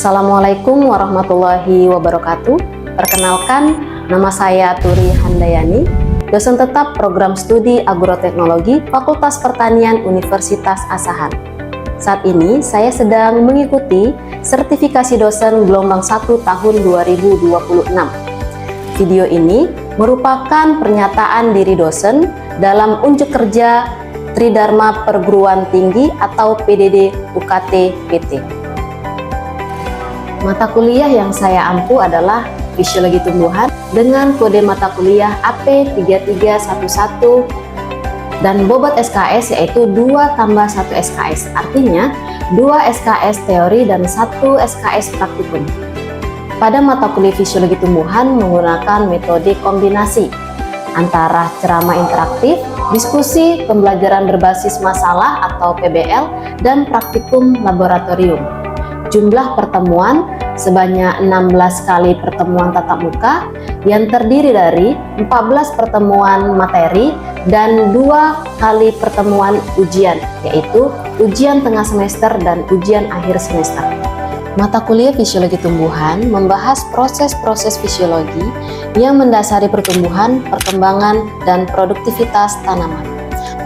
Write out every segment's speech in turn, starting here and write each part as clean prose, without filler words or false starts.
Assalamualaikum warahmatullahi wabarakatuh. Perkenalkan, nama saya Turi Handayani, dosen tetap program studi agroteknologi Fakultas Pertanian Universitas Asahan. Saat ini saya sedang mengikuti sertifikasi dosen gelombang 1 tahun 2026. Video ini merupakan pernyataan diri dosen dalam unjuk kerja Tridharma Perguruan Tinggi atau PDD UKT PT. Mata kuliah yang saya ampu adalah Fisiologi Tumbuhan dengan kode mata kuliah AP3311 dan bobot SKS yaitu 2 tambah 1 SKS, artinya 2 SKS teori dan 1 SKS praktikum. Pada mata kuliah Fisiologi Tumbuhan menggunakan metode kombinasi antara ceramah interaktif, diskusi, pembelajaran berbasis masalah atau PBL, dan praktikum laboratorium. Jumlah pertemuan sebanyak 16 kali pertemuan tatap muka yang terdiri dari 14 pertemuan materi dan 2 kali pertemuan ujian, yaitu ujian tengah semester dan ujian akhir semester. Mata kuliah Fisiologi Tumbuhan membahas proses-proses fisiologi yang mendasari pertumbuhan, perkembangan, dan produktivitas tanaman.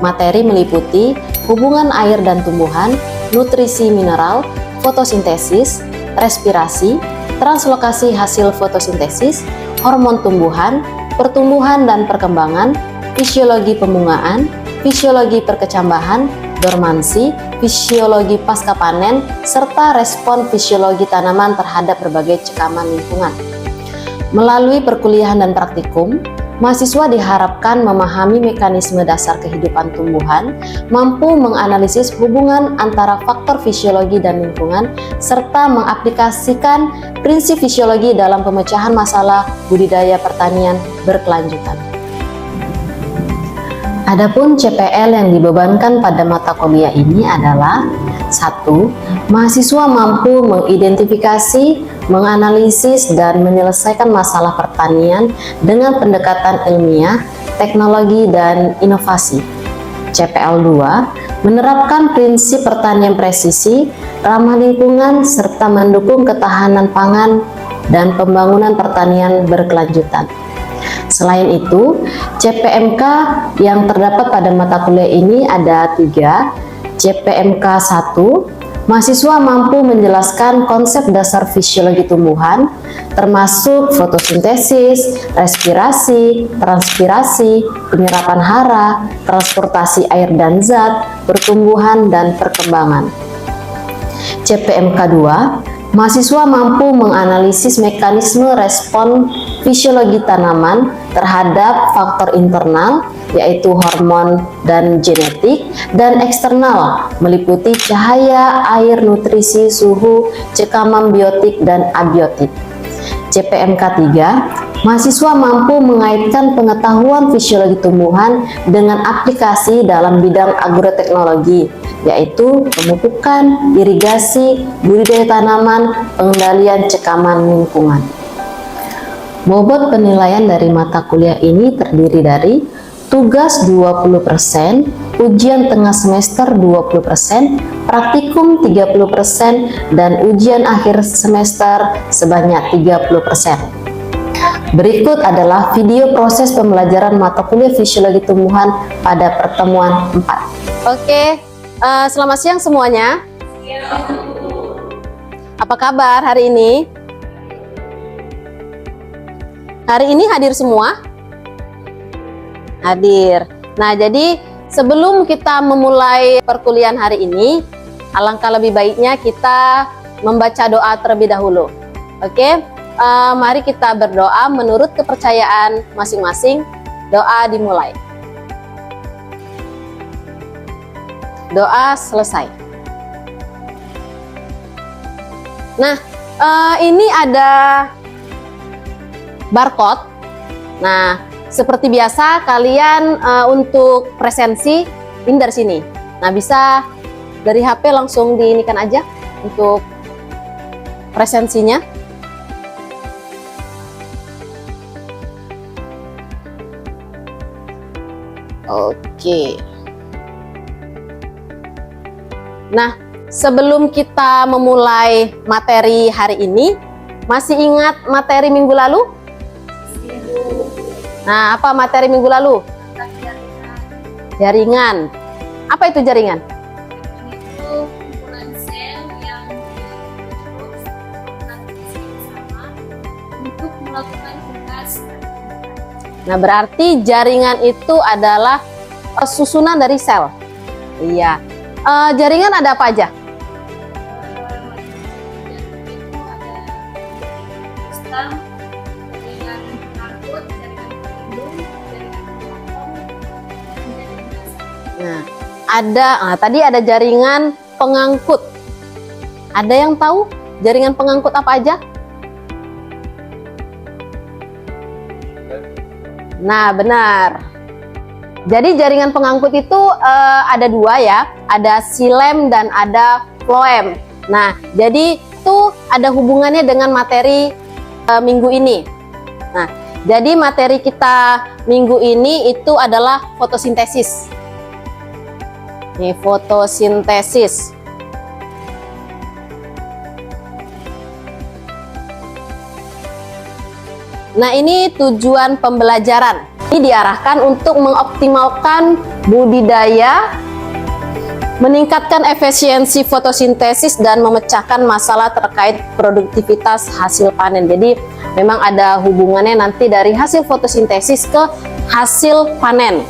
Materi meliputi hubungan air dan tumbuhan, nutrisi mineral, fotosintesis, respirasi, translokasi hasil fotosintesis, hormon tumbuhan, pertumbuhan dan perkembangan, fisiologi pembungaan, fisiologi perkecambahan, dormansi, fisiologi pasca panen, serta respon fisiologi tanaman terhadap berbagai cekaman lingkungan. Melalui perkuliahan dan praktikum, mahasiswa diharapkan memahami mekanisme dasar kehidupan tumbuhan, mampu menganalisis hubungan antara faktor fisiologi dan lingkungan, serta mengaplikasikan prinsip fisiologi dalam pemecahan masalah budidaya pertanian berkelanjutan. Adapun CPL yang dibebankan pada mata kuliah ini adalah 1. Mahasiswa mampu mengidentifikasi, menganalisis, dan menyelesaikan masalah pertanian dengan pendekatan ilmiah, teknologi, dan inovasi. CPL 2. Menerapkan prinsip pertanian presisi, ramah lingkungan, serta mendukung ketahanan pangan dan pembangunan pertanian berkelanjutan. Selain itu, CPMK yang terdapat pada mata kuliah ini ada 3. CPMK 1, mahasiswa mampu menjelaskan konsep dasar fisiologi tumbuhan, termasuk fotosintesis, respirasi, transpirasi, penyerapan hara, transportasi air dan zat, pertumbuhan dan perkembangan. CPMK 2, mahasiswa mampu menganalisis mekanisme respon fisiologi tanaman terhadap faktor internal, yaitu hormon dan genetik, dan eksternal, meliputi cahaya, air, nutrisi, suhu, cekaman biotik, dan abiotik. CPMK 3, mahasiswa mampu mengaitkan pengetahuan fisiologi tumbuhan dengan aplikasi dalam bidang agroteknologi, yaitu pemupukan, irigasi, budidaya tanaman, pengendalian cekaman lingkungan. Bobot penilaian dari mata kuliah ini terdiri dari tugas 20%, ujian tengah semester 20%, praktikum 30%, dan ujian akhir semester sebanyak 30%. Berikut adalah video proses pembelajaran mata kuliah Fisiologi Tumbuhan pada pertemuan 4. Oke, selamat siang semuanya. Apa kabar hari ini? Hari ini hadir semua? Hadir. Nah, jadi sebelum kita memulai perkuliahan hari ini, alangkah lebih baiknya kita membaca doa terlebih dahulu. Oke, mari kita berdoa menurut kepercayaan masing-masing. Doa dimulai. Doa selesai. Nah, ini ada barcode. Nah, seperti biasa kalian untuk presensi ini dari sini. Nah, bisa dari HP langsung diinikan aja untuk presensinya. Oke. Nah, sebelum kita memulai materi hari ini, masih ingat materi minggu lalu? Nah, apa materi minggu lalu? Jaringan. Apa itu jaringan? Itu kumpulan sel yang sama untuk melakukan tugas. Nah, berarti jaringan itu adalah susunan dari sel. Iya. Jaringan ada apa aja? Itu ada sistem, jaringan pengangkut, jaringan pelindung, jaringan pemotong, dan jaringan dasar. Nah, tadi ada jaringan pengangkut. Ada yang tahu jaringan pengangkut apa aja? Nah, benar. Jadi jaringan pengangkut itu ada dua ya, ada silem dan ada floem. Nah, jadi itu ada hubungannya dengan materi minggu ini. Nah, jadi materi kita minggu ini itu adalah fotosintesis. Nih, fotosintesis. Nah, ini tujuan pembelajaran. Ini diarahkan untuk mengoptimalkan budidaya, meningkatkan efisiensi fotosintesis, dan memecahkan masalah terkait produktivitas hasil panen. Jadi, memang ada hubungannya nanti dari hasil fotosintesis ke hasil panen.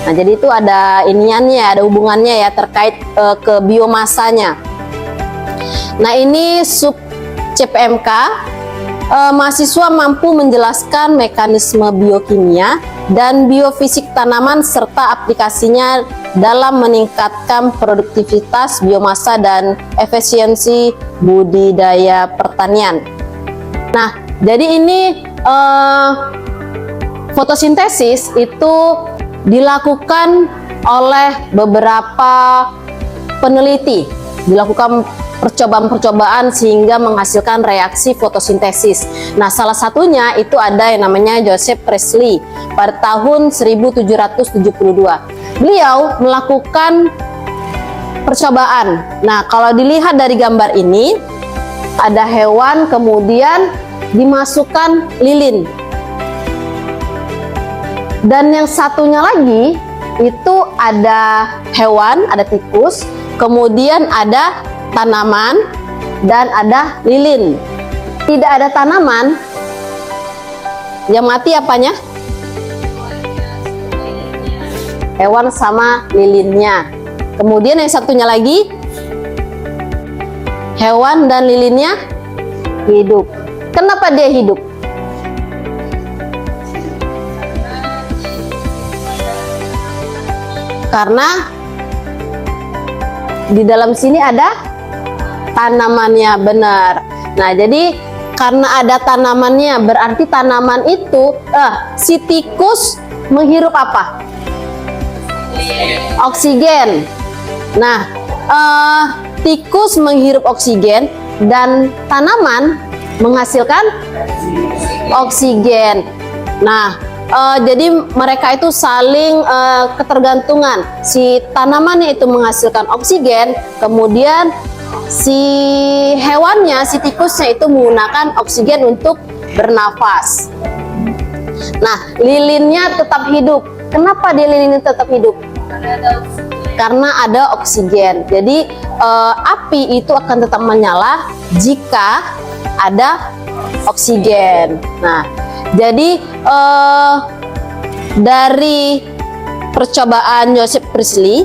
Nah, jadi itu ada iniannya, ada hubungannya ya terkait ke biomasanya. Nah, ini sub CPMK. Mahasiswa mampu menjelaskan mekanisme biokimia dan biofisik tanaman serta aplikasinya dalam meningkatkan produktivitas biomasa dan efisiensi budidaya pertanian. Nah, jadi ini fotosintesis itu dilakukan oleh beberapa peneliti, dilakukan percobaan-percobaan sehingga menghasilkan reaksi fotosintesis. Nah, salah satunya itu ada yang namanya Joseph Priestley pada tahun 1772. Beliau melakukan percobaan. Nah, kalau dilihat dari gambar ini, ada hewan kemudian dimasukkan lilin. Dan yang satunya lagi itu ada hewan, ada tikus, kemudian ada tanaman, dan ada lilin. Tidak ada tanaman, yang mati apanya? Hewan sama lilinnya. Kemudian yang satunya lagi, hewan dan lilinnya hidup. Kenapa dia hidup? Karena di dalam sini ada tanamannya, benar. Nah, jadi karena ada tanamannya, berarti tanaman itu si tikus menghirup apa? Oksigen. Nah, tikus menghirup oksigen dan tanaman menghasilkan oksigen. Nah, jadi mereka itu saling ketergantungan. Si tanamannya itu menghasilkan oksigen, kemudian si hewannya, si tikusnya itu menggunakan oksigen untuk bernafas. Nah, lilinnya tetap hidup. Kenapa dia lilinnya tetap hidup? Karena ada oksigen. Jadi api itu akan tetap menyala jika ada oksigen. Nah, jadi dari percobaan Joseph Priestley,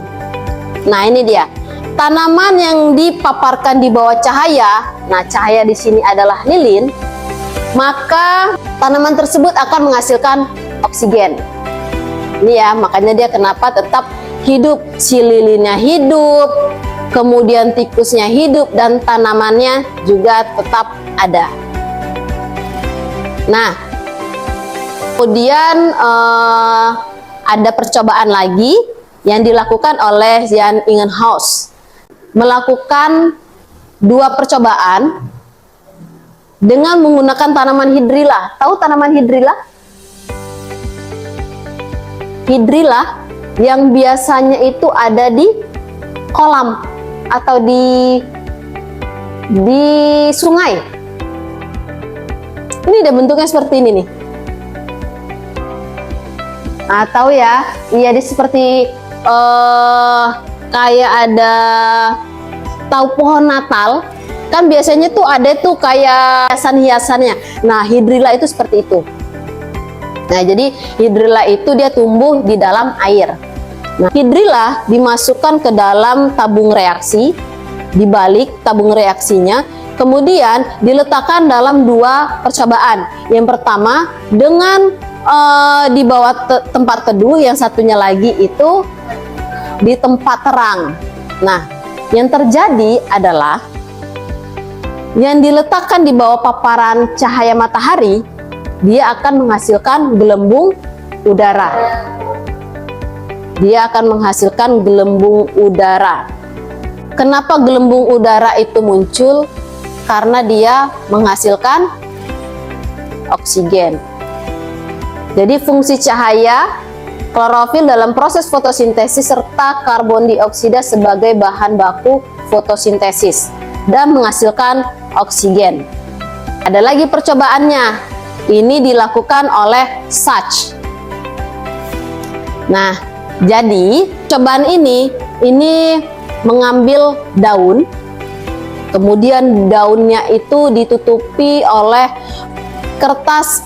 nah ini dia. Tanaman yang dipaparkan di bawah cahaya, nah cahaya di sini adalah lilin, maka tanaman tersebut akan menghasilkan oksigen. Ini ya, makanya dia kenapa tetap hidup. Si lilinnya hidup, kemudian tikusnya hidup, dan tanamannya juga tetap ada. Nah, kemudian ada percobaan lagi yang dilakukan oleh Jan Ingenhousz. Melakukan dua percobaan dengan menggunakan tanaman hidrilla. Tahu tanaman hidrilla? Hidrilla yang biasanya itu ada di kolam atau di sungai. Ini ada bentuknya seperti ini nih. Atau ya, iya dia seperti kayak ada, tahu pohon Natal kan biasanya tuh ada tuh kayak hiasan-hiasannya. Nah, hidrilla itu seperti itu. Nah, jadi hidrilla itu dia tumbuh di dalam air. Nah, hidrilla dimasukkan ke dalam tabung reaksi, dibalik tabung reaksinya, kemudian diletakkan dalam dua percobaan. Yang pertama dengan di bawah tempat teduh, yang satunya lagi itu di tempat terang. Nah, yang terjadi adalah yang diletakkan di bawah paparan cahaya matahari, dia akan menghasilkan gelembung udara. Dia akan menghasilkan gelembung udara. Kenapa gelembung udara itu muncul? Karena dia menghasilkan oksigen. Jadi fungsi cahaya, klorofil dalam proses fotosintesis, serta karbon dioksida sebagai bahan baku fotosintesis dan menghasilkan oksigen. Ada lagi percobaannya. Ini dilakukan oleh Sachs. Nah, jadi cobaan ini mengambil daun, kemudian daunnya itu ditutupi oleh kertas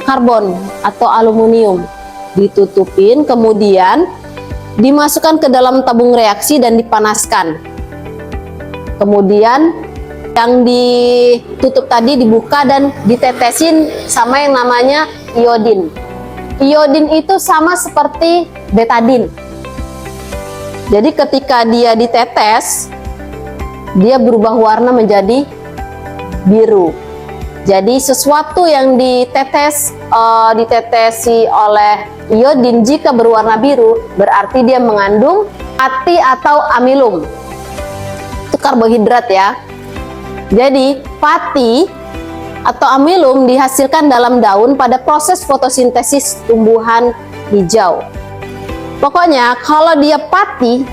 karbon atau aluminium, ditutupin, kemudian dimasukkan ke dalam tabung reaksi dan dipanaskan. Kemudian yang ditutup tadi dibuka dan ditetesin sama yang namanya iodin. Iodin itu sama seperti betadin. Jadi ketika dia ditetes, dia berubah warna menjadi biru. Jadi sesuatu yang ditetesi oleh iodin jika berwarna biru, berarti dia mengandung pati atau amilum. Itu karbohidrat ya. Jadi pati atau amilum dihasilkan dalam daun pada proses fotosintesis tumbuhan hijau. Pokoknya kalau dia pati,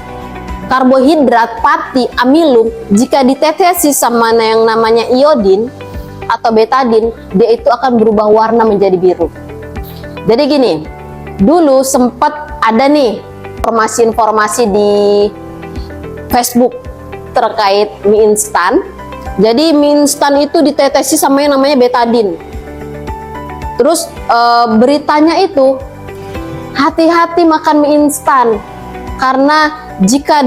karbohidrat, pati, amilum, jika ditetesi sama yang namanya iodin atau betadin, dia itu akan berubah warna menjadi biru. Jadi gini, dulu sempat ada nih informasi-informasi di Facebook terkait mie instan. Jadi mie instan itu ditetesi sama yang namanya betadin. Terus beritanya itu, hati-hati makan mie instan, karena jika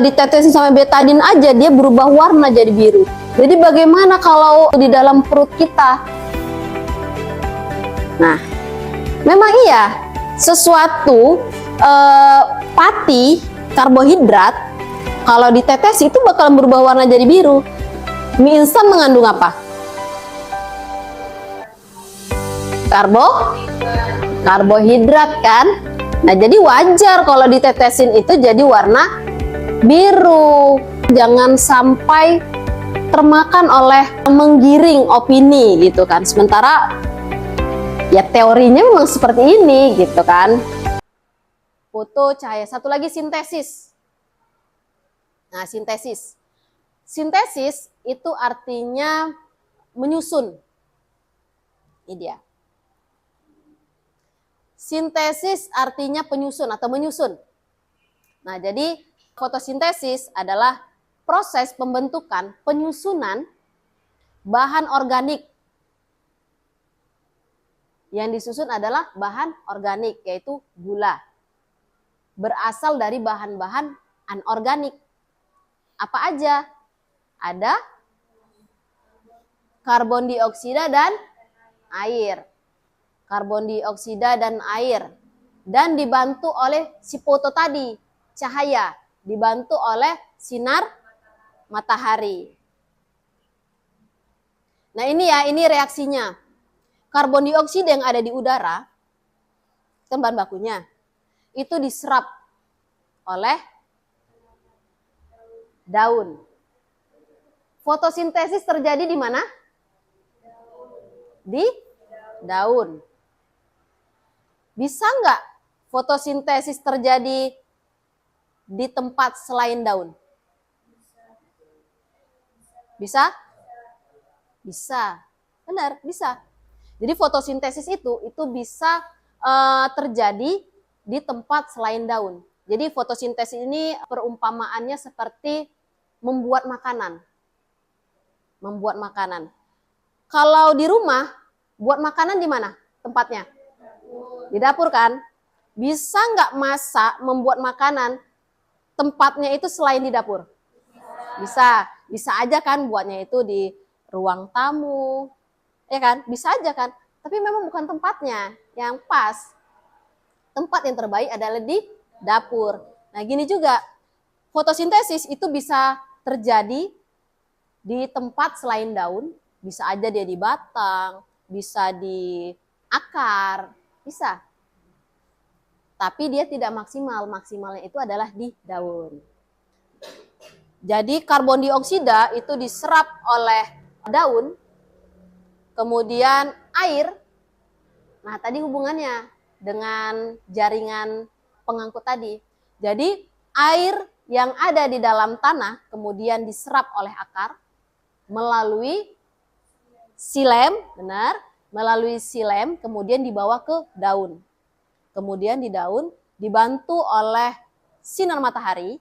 ditetesi sama betadin aja dia berubah warna jadi biru. Jadi bagaimana kalau di dalam perut kita? Nah, memang iya, sesuatu pati, karbohidrat, kalau ditetesi itu bakal berubah warna jadi biru. Mie instan mengandung apa? Karbohidrat kan? Nah, jadi wajar kalau ditetesin itu jadi warna biru. Jangan sampai termakan oleh menggiring opini gitu kan. Sementara ya teorinya memang seperti ini gitu kan. Foto cahaya. Satu lagi sintesis. Nah, sintesis. Sintesis itu artinya menyusun. Ini dia. Sintesis artinya penyusun atau menyusun. Nah, jadi fotosintesis adalah proses pembentukan, penyusunan bahan organik. Yang disusun adalah bahan organik, yaitu gula. Berasal dari bahan-bahan anorganik. Apa aja? Ada karbon dioksida dan air. Karbon dioksida dan air. Dan dibantu oleh si foto tadi, cahaya. Dibantu oleh sinar matahari. Nah ini ya, ini reaksinya. Karbon dioksida yang ada di udara, kan bahan bakunya, itu diserap oleh daun. Fotosintesis terjadi di mana? Di daun. Bisa nggak fotosintesis terjadi di tempat selain daun? Bisa? Bisa. Benar, bisa. Jadi fotosintesis itu bisa terjadi di tempat selain daun. Jadi fotosintesis ini perumpamaannya seperti membuat makanan. Membuat makanan. Kalau di rumah, buat makanan di mana tempatnya? Di dapur kan? Bisa nggak masak, membuat makanan, tempatnya itu selain di dapur? Bisa. Bisa aja kan buatnya itu di ruang tamu, ya kan? Bisa aja kan? Tapi memang bukan tempatnya yang pas. Tempat yang terbaik adalah di dapur. Nah gini juga, fotosintesis itu bisa terjadi di tempat selain daun, bisa aja dia di batang, bisa di akar, bisa. Tapi dia tidak maksimal, maksimalnya itu adalah di daun. Jadi karbon dioksida itu diserap oleh daun, kemudian air. Nah tadi hubungannya dengan jaringan pengangkut tadi. Jadi air yang ada di dalam tanah kemudian diserap oleh akar melalui silem, benar, melalui silem kemudian dibawa ke daun. Kemudian di daun dibantu oleh sinar matahari,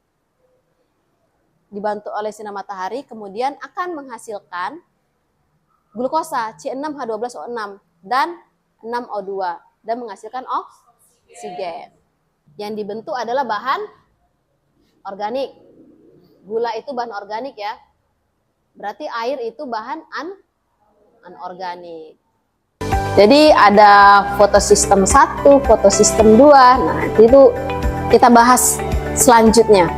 kemudian akan menghasilkan glukosa C6H12O6 dan 6O2 dan menghasilkan oksigen. Yang dibentuk adalah bahan organik. Gula itu bahan organik ya. Berarti air itu bahan anorganik. Jadi ada fotosistem 1, fotosistem 2. Nah, itu kita bahas selanjutnya.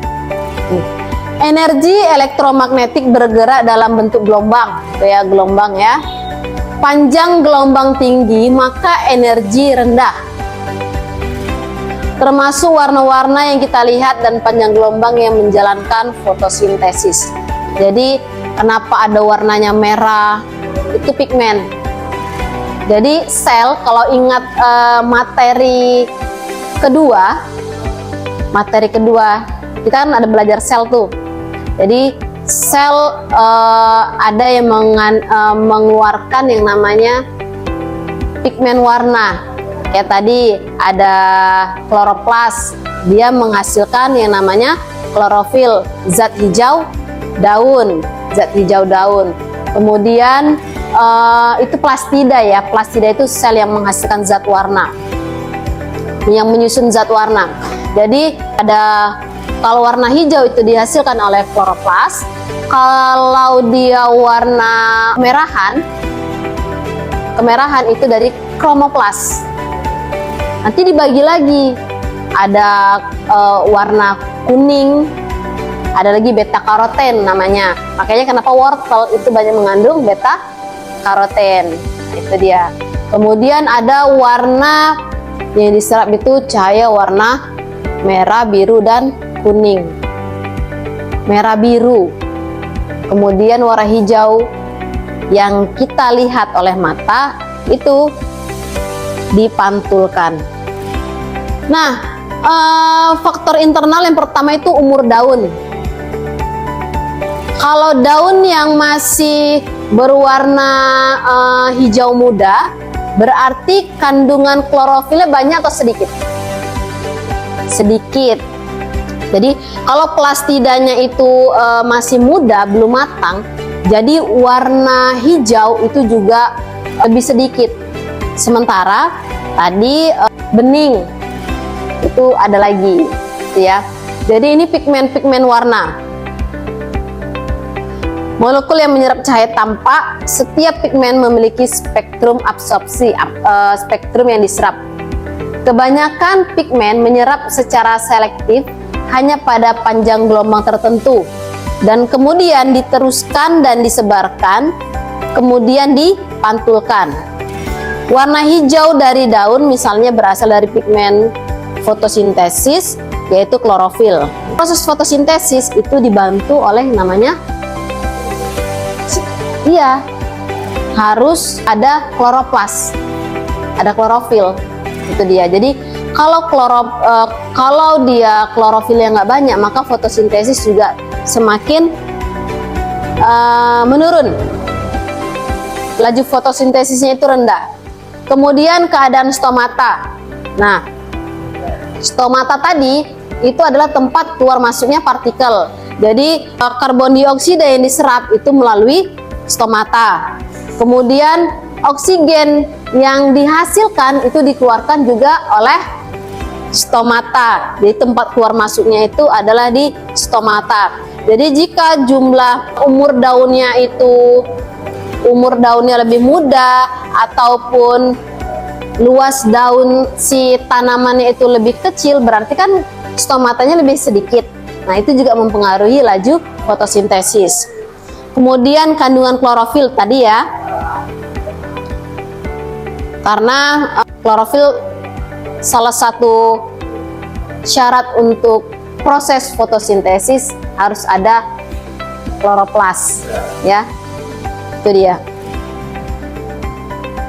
Energi elektromagnetik bergerak dalam bentuk gelombang. Itu ya, gelombang ya. Panjang gelombang tinggi, maka energi rendah. Termasuk warna-warna yang kita lihat dan panjang gelombang yang menjalankan fotosintesis. Jadi kenapa ada warnanya merah? Itu pigmen. Jadi sel, kalau ingat materi kedua, kita kan ada belajar sel tuh. Jadi sel ada yang mengeluarkan yang namanya pigmen warna. Kayak tadi ada kloroplas, dia menghasilkan yang namanya klorofil, zat hijau daun. Kemudian itu plastida ya, plastida itu sel yang menghasilkan zat warna, yang menyusun zat warna. Jadi ada, kalau warna hijau itu dihasilkan oleh kloroplas, kalau dia warna kemerahan itu dari kromoplas. Nanti dibagi lagi, ada warna kuning, ada lagi beta karoten namanya. Makanya kenapa wortel itu banyak mengandung beta karoten. Itu dia. Kemudian ada warna yang diserap itu cahaya warna merah, biru, dan kuning. Merah biru. Kemudian warna hijau yang kita lihat oleh mata itu dipantulkan. Nah, faktor internal yang pertama itu umur daun. Kalau daun yang masih berwarna hijau muda, berarti kandungan klorofilnya banyak atau sedikit? Sedikit. Jadi kalau plastidanya itu masih muda, belum matang, jadi warna hijau itu juga lebih sedikit. Sementara tadi bening itu ada lagi, ya. Jadi ini pigmen warna. Molekul yang menyerap cahaya tampak, setiap pigmen memiliki spektrum absorpsi, spektrum yang diserap. Kebanyakan pigmen menyerap secara selektif hanya pada panjang gelombang tertentu, dan kemudian diteruskan dan disebarkan, kemudian dipantulkan. Warna hijau dari daun misalnya berasal dari pigmen fotosintesis, yaitu klorofil. Proses fotosintesis itu dibantu oleh namanya, harus ada kloroplas, ada klorofil, itu dia. Jadi kalau dia klorofilnya nggak banyak, maka fotosintesis juga semakin menurun, laju fotosintesisnya itu rendah. Kemudian keadaan stomata. Nah, stomata tadi itu adalah tempat keluar masuknya partikel. Jadi karbon dioksida yang diserap itu melalui stomata. Kemudian oksigen yang dihasilkan itu dikeluarkan juga oleh stomata. Jadi tempat keluar masuknya itu adalah di stomata. Jadi jika jumlah umur daunnya lebih muda ataupun luas daun si tanamannya itu lebih kecil, berarti kan stomatanya lebih sedikit. Nah, itu juga mempengaruhi laju fotosintesis. Kemudian kandungan klorofil tadi ya, karena klorofil salah satu syarat untuk proses fotosintesis harus ada kloroplas ya, itu dia.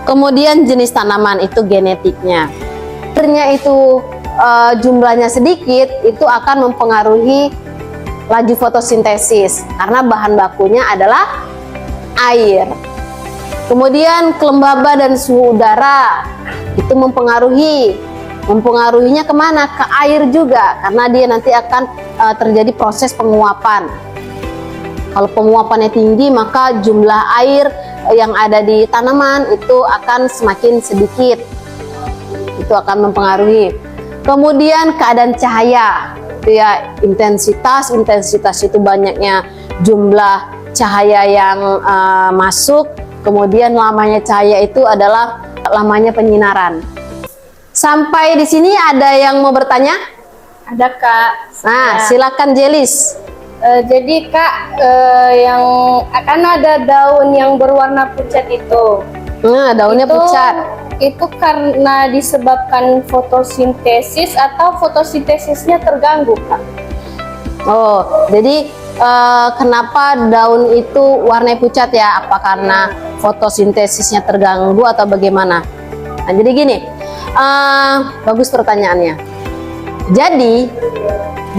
Kemudian jenis tanaman itu genetiknya. Akhirnya itu jumlahnya sedikit, itu akan mempengaruhi laju fotosintesis karena bahan bakunya adalah air. Kemudian kelembaban dan suhu udara itu mempengaruhinya kemana? Ke air juga, karena dia nanti akan terjadi proses penguapan. Kalau penguapannya tinggi, maka jumlah air yang ada di tanaman itu akan semakin sedikit. Itu akan mempengaruhi. Kemudian keadaan cahaya, itu ya, intensitas itu banyaknya jumlah cahaya yang masuk. Kemudian lamanya cahaya itu adalah lamanya penyinaran. Sampai di sini ada yang mau bertanya? Ada Kak. Nah, silakan Jelis. Jadi Kak, yang akan ada daun yang berwarna pucat itu. Nah, daunnya pucat. Itu karena disebabkan fotosintesis atau fotosintesisnya terganggu, Kak? Oh, jadi kenapa daun itu warnanya pucat ya? Apa karena fotosintesisnya terganggu atau bagaimana? Nah, jadi gini, bagus pertanyaannya. Jadi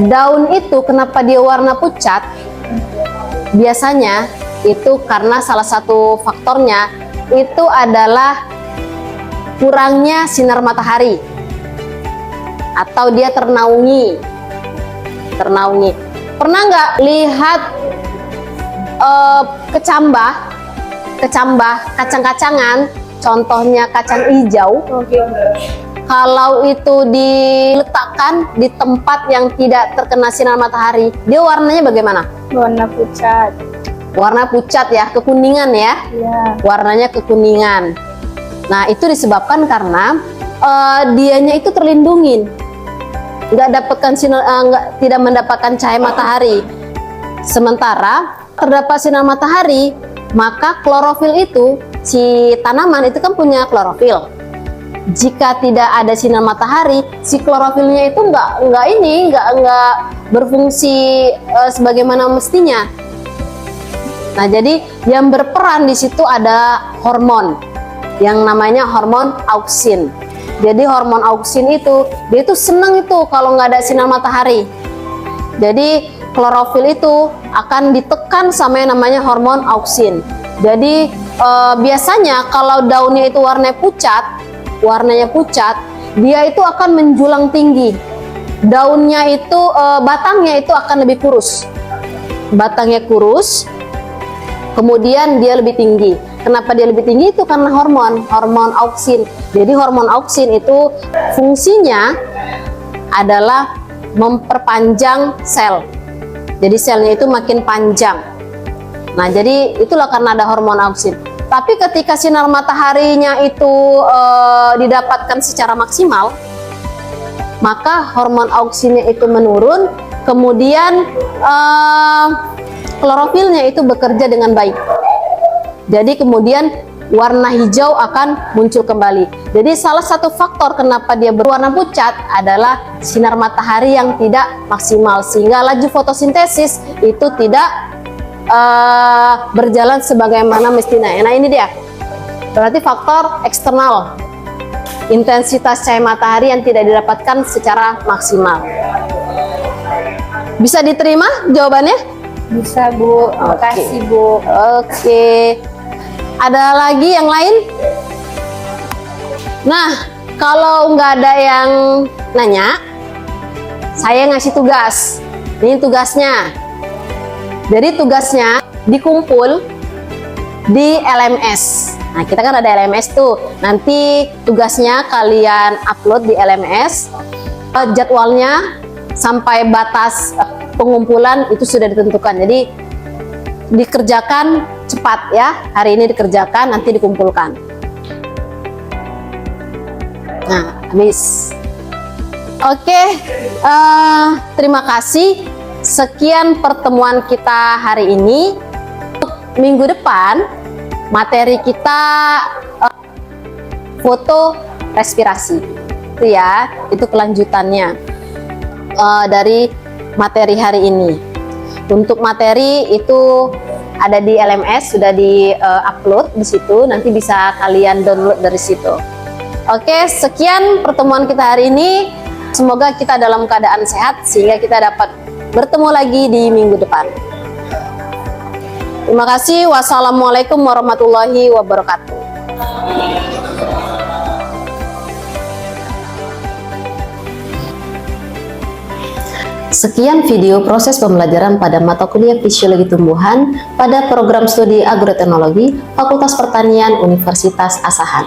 daun itu kenapa dia warna pucat? Biasanya itu karena salah satu faktornya itu adalah kurangnya sinar matahari atau dia ternaungi. Pernah nggak lihat kecambah kacang-kacangan, contohnya kacang hijau? Kalau itu diletakkan di tempat yang tidak terkena sinar matahari, dia warnanya bagaimana? Warna pucat. Warna pucat ya, kekuningan ya? Ya. Warnanya kekuningan. Nah, itu disebabkan karena dianya itu terlindungin, tidak mendapatkan cahaya matahari. Sementara terdapat sinar matahari, maka klorofil itu, si tanaman itu kan punya klorofil. Jika tidak ada sinar matahari, si klorofilnya itu nggak berfungsi sebagaimana mestinya. Nah, jadi yang berperan di situ ada hormon yang namanya hormon auksin. Jadi hormon auksin itu dia itu senang itu kalau nggak ada sinar matahari. Jadi klorofil itu akan ditekan sama yang namanya hormon auksin. Jadi biasanya kalau daunnya itu warnanya pucat, dia itu akan menjulang tinggi. Daunnya itu, batangnya itu akan lebih kurus. Batangnya kurus, kemudian dia lebih tinggi. Kenapa dia lebih tinggi? Itu karena hormon auksin. Jadi hormon auksin itu fungsinya adalah memperpanjang sel. Jadi selnya itu makin panjang. Nah, jadi itulah karena ada hormon auksin. Tapi ketika sinar mataharinya itu didapatkan secara maksimal, maka hormon auksinnya itu menurun, kemudian klorofilnya itu bekerja dengan baik. Jadi kemudian warna hijau akan muncul kembali. Jadi salah satu faktor kenapa dia berwarna pucat adalah sinar matahari yang tidak maksimal, sehingga laju fotosintesis itu tidak berjalan sebagaimana mestinya. Nah, ini dia. Berarti faktor eksternal, intensitas cahaya matahari yang tidak didapatkan secara maksimal. Bisa diterima jawabannya? Bisa Bu, makasih Bu. Oke. Ada lagi yang lain? Nah, kalau nggak ada yang nanya, saya ngasih tugas. Ini tugasnya. Jadi tugasnya dikumpul di LMS. Nah, kita kan ada LMS tuh. Nanti tugasnya kalian upload di LMS. Jadwalnya sampai batas pengumpulan itu sudah ditentukan. Jadi dikerjakan cepat ya. Hari ini dikerjakan, nanti dikumpulkan. Nah, habis. Oke, terima kasih. Sekian pertemuan kita hari ini. Minggu depan materi kita foto respirasi. Itu ya, itu kelanjutannya dari materi hari ini. Untuk materi itu ada di LMS, sudah di-upload di situ, nanti bisa kalian download dari situ. Oke, sekian pertemuan kita hari ini. Semoga kita dalam keadaan sehat sehingga kita dapat bertemu lagi di minggu depan. Terima kasih. Wassalamualaikum warahmatullahi wabarakatuh. Sekian video proses pembelajaran pada mata kuliah Fisiologi Tumbuhan pada program studi Agroteknologi Fakultas Pertanian Universitas Asahan.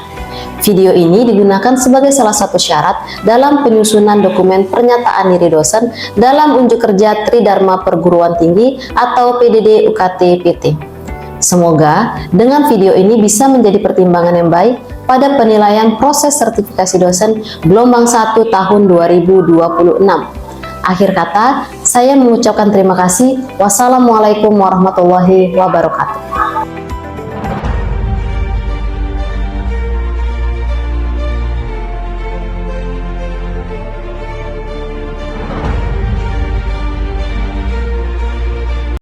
Video ini digunakan sebagai salah satu syarat dalam penyusunan dokumen pernyataan diri dosen dalam unjuk kerja Tridharma Perguruan Tinggi atau PDD UKT PT. Semoga dengan video ini bisa menjadi pertimbangan yang baik pada penilaian proses sertifikasi dosen gelombang 1 tahun 2026. Akhir kata, saya mengucapkan terima kasih. Wassalamualaikum warahmatullahi wabarakatuh.